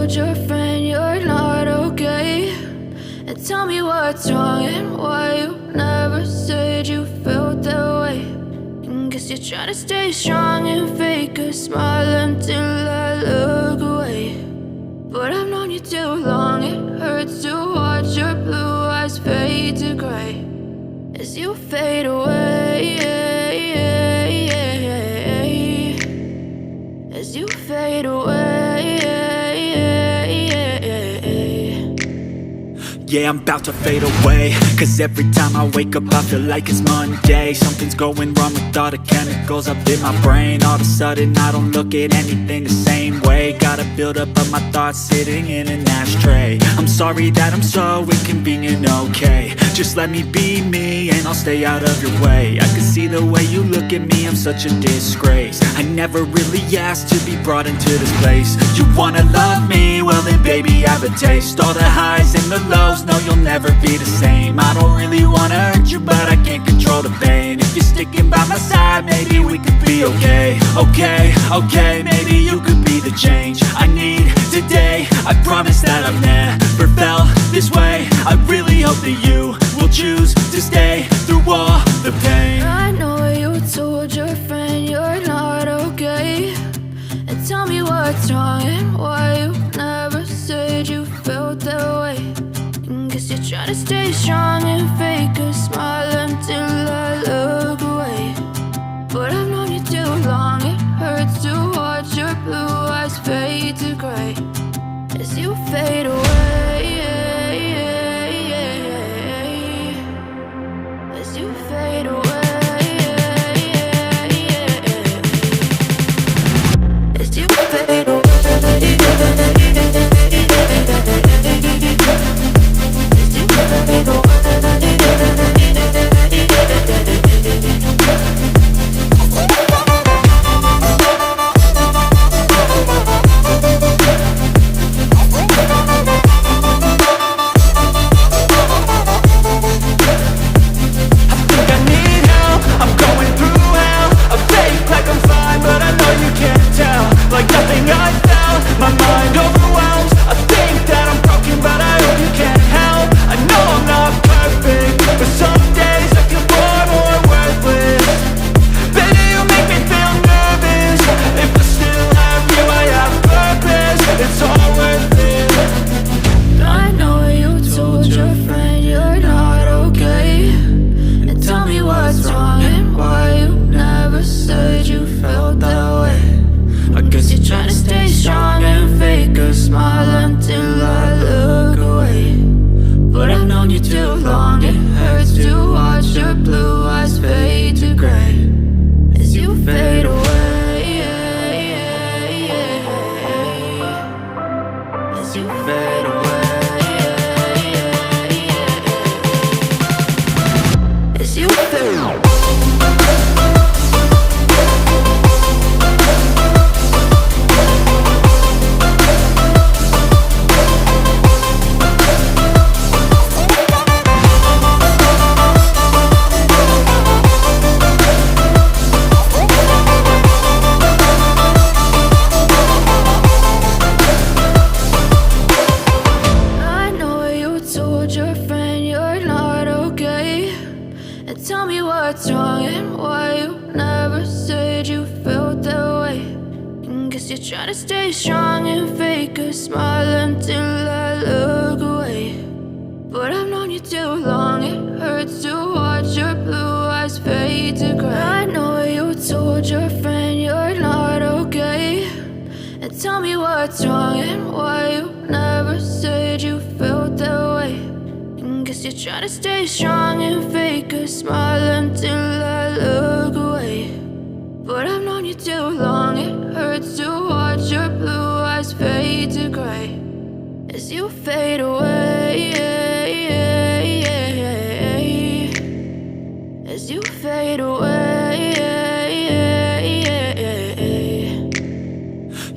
told your friend you're not okay? And tell me what's wrong and why you never said you felt that way. And guess you're trying to stay strong and fake a smile until I look away. But I've known you too long, it hurts to watch your blue eyes fade to gray as you fade away, as you fade away. Yeah, I'm about to fade away, cause every time I wake up I feel like it's Monday. Something's going wrong with all the chemicals up in my brain. All of a sudden I don't look at anything the same way. Got a buildup of my thoughts sitting in an ashtray. I'm sorry that I'm so inconvenient, okay? Just let me be me and I'll stay out of your way. I can see the way you look at me, I'm such a disgrace. I never really asked to be brought into this place. You wanna love me? Well then baby have a taste. All the highs and the lows, no you'll never be the same. I don't really wanna hurt you but I can't control the pain. If you're sticking by my side maybe we could be okay. Okay, maybe you could be the change I need today. I promise that I've never felt this way. I really hope that you will choose to stay through all the pain. I know you told your friend you're not okay. And tell me what's wrong and why you never said you felt that way. And guess you're trying to stay strong and fake a smile until I look away. But I've known you too long, it hurts to watch your blue eyes fade to gray as you fade away, as you fade away, as you fade away.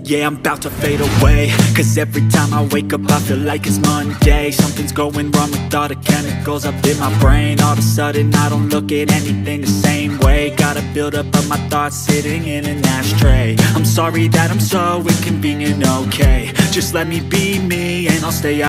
Yeah, I'm about to fade away. Cause every time I wake up I feel like it's Monday. Something's going wrong with all the chemicals up in my brain. All of a sudden I don't look at anything the same way. Gotta build up of my thoughts sitting in an ashtray. I'm sorry that I'm so inconvenient, okay. Just let me be me and I'll stay out